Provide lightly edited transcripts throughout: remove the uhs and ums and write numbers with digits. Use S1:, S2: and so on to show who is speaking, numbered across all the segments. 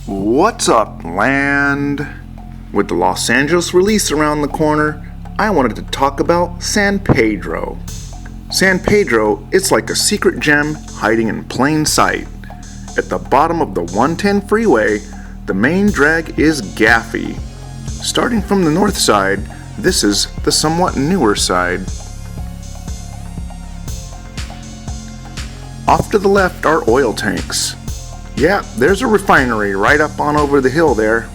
S1: What's up, land? With the Los Angeles release around the corner, I wanted to talk about San Pedro. San Pedro is like a secret gem hiding in plain sight. At the bottom of the 110 freeway, the main drag is Gaffey. Starting from the north side, this is the somewhat newer side. Off to the left are oil tanks. Yeah, there's a refinery right up on over the hill there.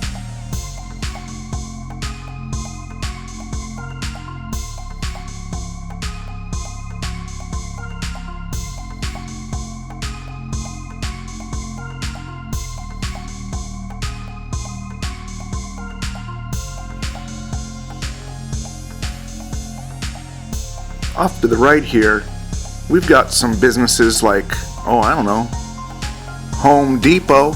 S1: Off to the right here, we've got some businesses like, Home Depot,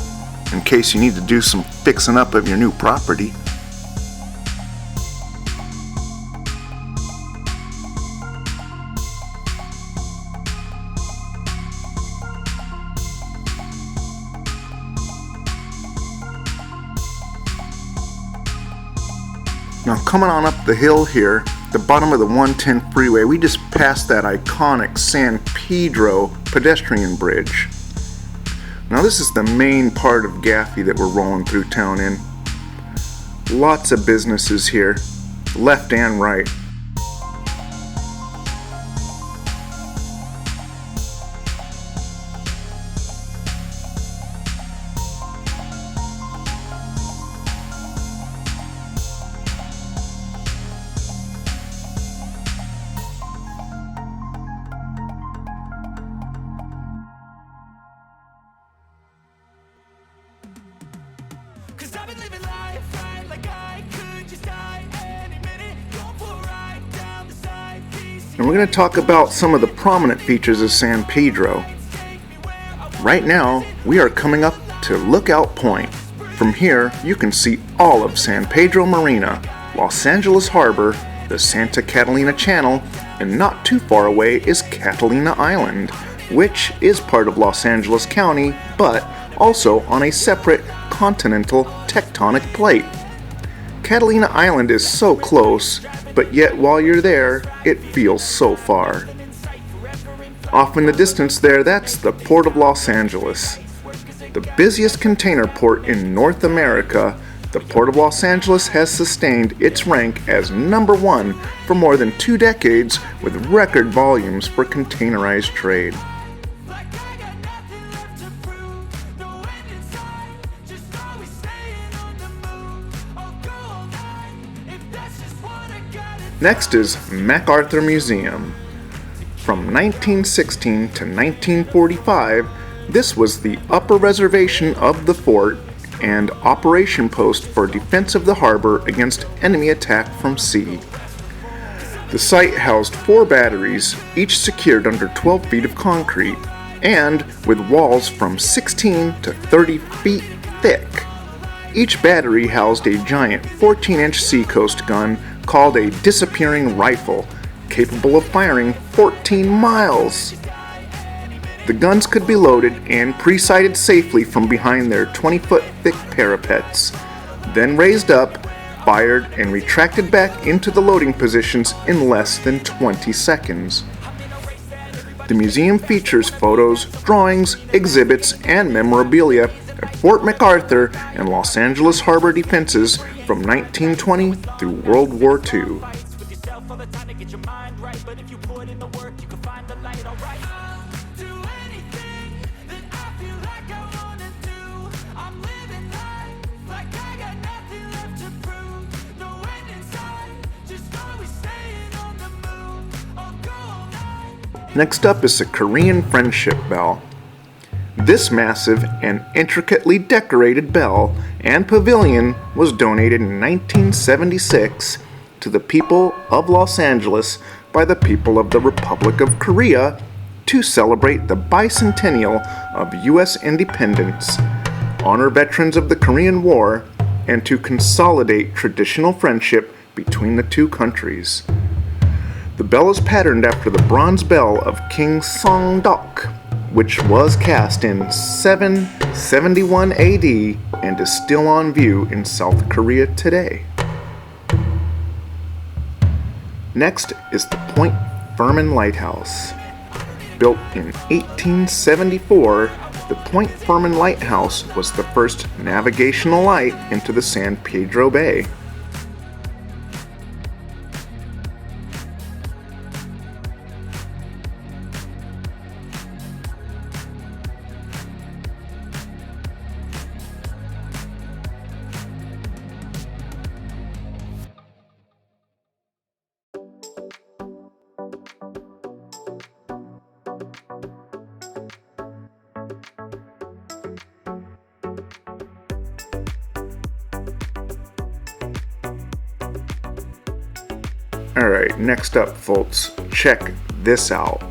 S1: in case you need to do some fixing up of your new property. Now coming on up the hill here, the bottom of the 110 freeway, we just passed that iconic San Pedro pedestrian bridge. Now this is the main part of Gaffey that we're rolling through town in. Lots of businesses here, left and right. And we're going to talk about some of the prominent features of San Pedro. Right now, we are coming up to Lookout Point. From here, you can see all of San Pedro Marina, Los Angeles Harbor, the Santa Catalina Channel, and not too far away is Catalina Island, which is part of Los Angeles County, but also on a separate continental tectonic plate. Catalina Island is so close, but yet while you're there, it feels so far. Off in the distance there, that's the Port of Los Angeles. The busiest container port in North America, the Port of Los Angeles has sustained its rank as number one for more than 2 decades with record volumes for containerized trade. Next is MacArthur Museum. From 1916 to 1945, this was the upper reservation of the fort and operation post for defense of the harbor against enemy attack from sea. The site housed 4 batteries, each secured under 12 feet of concrete, and with walls from 16 to 30 feet thick. Each battery housed a giant 14-inch seacoast gun called a disappearing rifle, capable of firing 14 miles. The guns could be loaded and pre-sighted safely from behind their 20-foot thick parapets, then raised up, fired, and retracted back into the loading positions in less than 20 seconds. The museum features photos, drawings, exhibits, and memorabilia of Fort MacArthur and Los Angeles Harbor defenses from 1920 through World War II. Next up is the Korean Friendship Bell. This massive and intricately decorated bell and pavilion was donated in 1976 to the people of Los Angeles by the people of the Republic of Korea to celebrate the bicentennial of U.S. independence, honor veterans of the Korean War, and to consolidate traditional friendship between the two countries. The bell is patterned after the bronze bell of King Songdok, which was cast in 771 AD and is still on view in South Korea today. Next is the Point Fermin Lighthouse. Built in 1874, the Point Fermin Lighthouse was the first navigational light into the San Pedro Bay. Alright, next up, folks, check this out.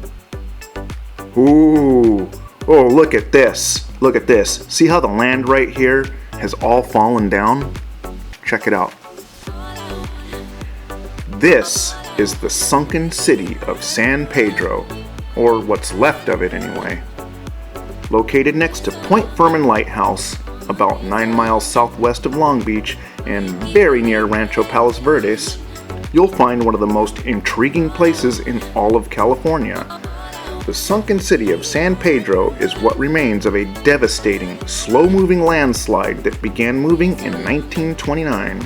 S1: Ooh, oh, look at this. Look at this. See how the land right here has all fallen down? Check it out. This is the sunken city of San Pedro, or what's left of it anyway. Located next to Point Fermin Lighthouse, about 9 miles southwest of Long Beach and very near Rancho Palos Verdes, you'll find one of the most intriguing places in all of California. The sunken city of San Pedro is what remains of a devastating, slow-moving landslide that began moving in 1929.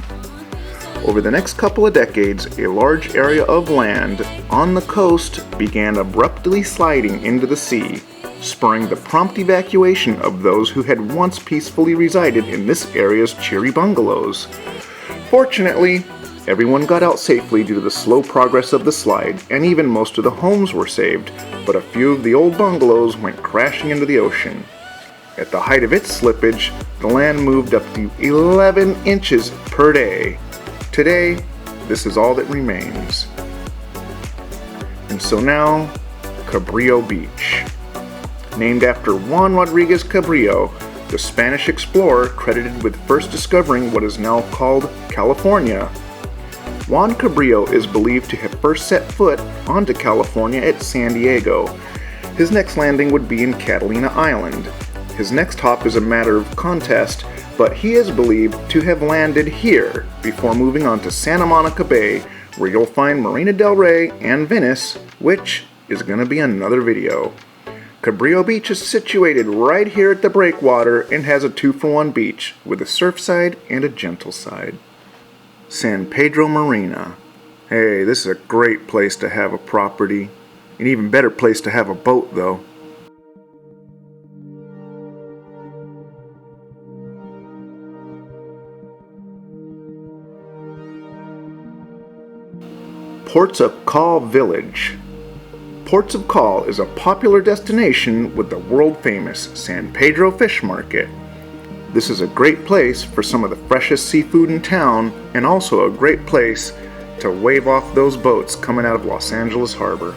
S1: Over the next couple of decades, a large area of land on the coast began abruptly sliding into the sea, spurring the prompt evacuation of those who had once peacefully resided in this area's cheery bungalows. Fortunately, everyone got out safely due to the slow progress of the slide, and even most of the homes were saved, but a few of the old bungalows went crashing into the ocean. At the height of its slippage, the land moved up to 11 inches per day. Today, this is all that remains. And so now, Cabrillo Beach. Named after Juan Rodriguez Cabrillo, the Spanish explorer credited with first discovering what is now called California. Juan Cabrillo is believed to have first set foot onto California at San Diego. His next landing would be in Catalina Island. His next hop is a matter of contest, but he is believed to have landed here before moving on to Santa Monica Bay, where you'll find Marina del Rey and Venice, which is going to be another video. Cabrillo Beach is situated right here at the breakwater and has a 2-for-1 beach with a surf side and a gentle side. San Pedro Marina. Hey, this is a great place to have a property. An even better place to have a boat, though. Ports of Call Village. Ports of Call is a popular destination with the world-famous San Pedro Fish Market. This is a great place for some of the freshest seafood in town, and also a great place to wave off those boats coming out of Los Angeles Harbor.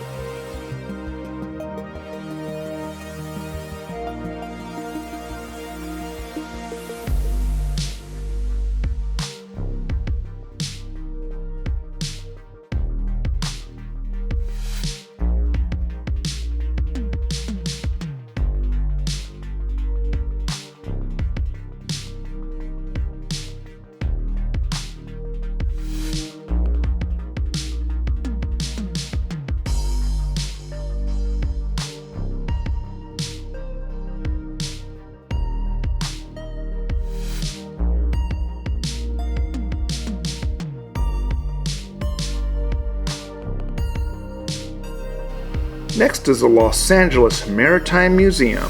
S1: Next is the Los Angeles Maritime Museum.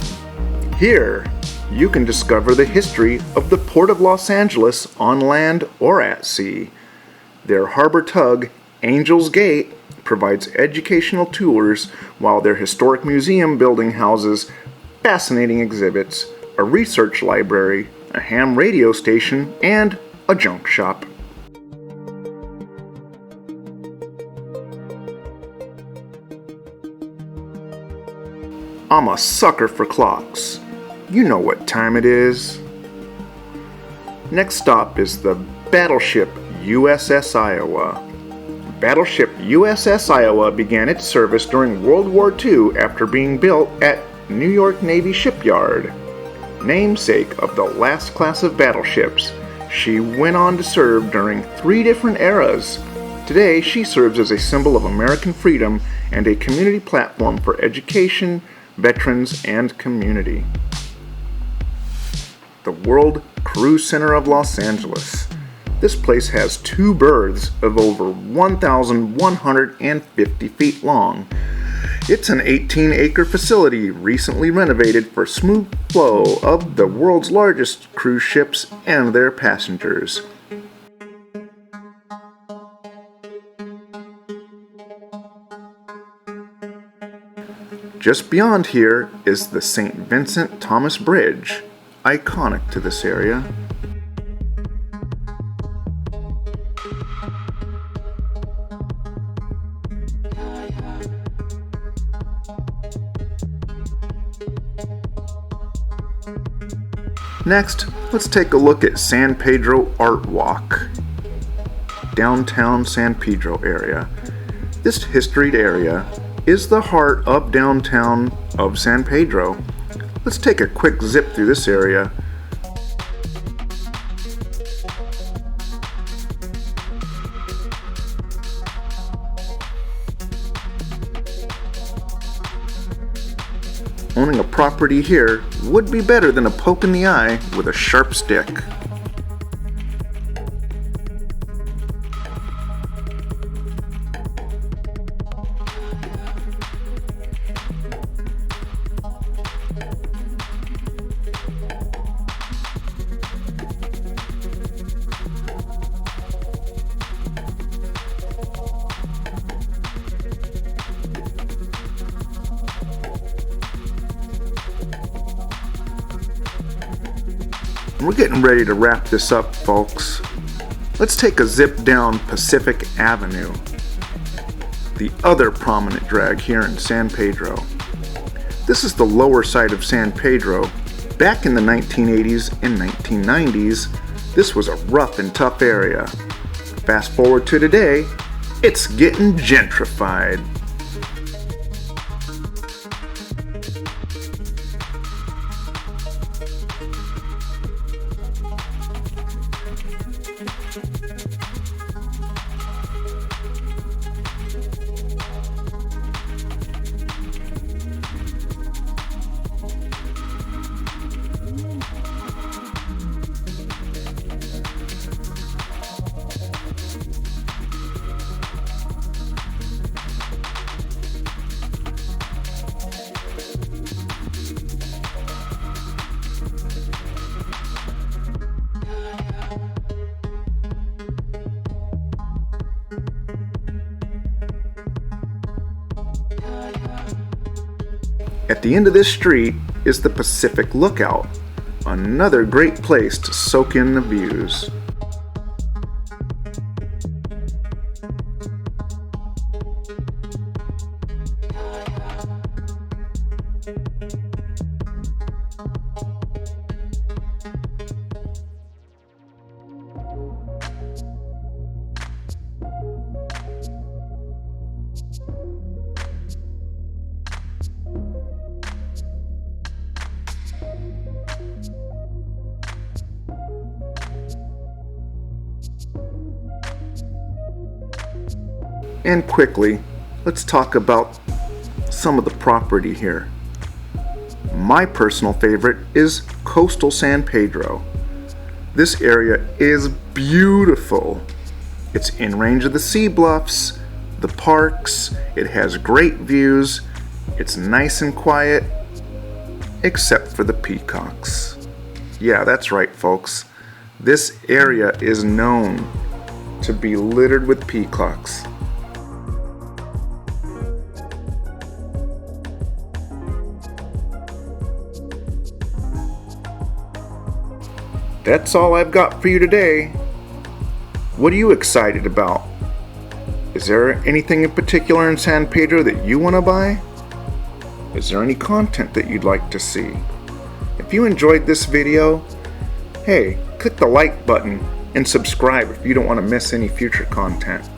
S1: Here, you can discover the history of the Port of Los Angeles on land or at sea. Their harbor tug, Angel's Gate, provides educational tours, while their historic museum building houses fascinating exhibits, a research library, a ham radio station, and a junk shop. I'm a sucker for clocks. You know what time it is. Next stop is the battleship USS Iowa. Battleship USS Iowa began its service during World War II after being built at New York Navy shipyard. Namesake of the last class of battleships, she went on to serve during 3 different eras. Today, she serves as a symbol of American freedom and a community platform for education, veterans, and community. The World Cruise Center of Los Angeles. This place has 2 berths of over 1,150 feet long. It's an 18-acre facility recently renovated for smooth flow of the world's largest cruise ships and their passengers. Just beyond here is the St. Vincent Thomas Bridge, iconic to this area. Next, let's take a look at San Pedro Art Walk, downtown San Pedro area. This historied area is the heart of downtown of San Pedro. Let's take a quick zip through this area. Owning a property here would be better than a poke in the eye with a sharp stick. We're getting ready to wrap this up, folks. Let's take a zip down Pacific Avenue, the other prominent drag here in San Pedro. This is the lower side of San Pedro. Back in the 1980s and 1990s, this was a rough and tough area. Fast forward to today, it's getting gentrified. At the end of this street is the Pacific Lookout, another great place to soak in the views. And quickly, let's talk about some of the property here. My personal favorite is coastal San Pedro. This area is beautiful. It's in range of the sea bluffs, the parks, it has great views, it's nice and quiet, except for the peacocks. Yeah, that's right, folks. This area is known to be littered with peacocks. That's all I've got for you today. What are you excited about? Is there anything in particular in San Pedro that you want to buy? Is there any content that you'd like to see? If you enjoyed this video, hey, click the like button and subscribe if you don't want to miss any future content.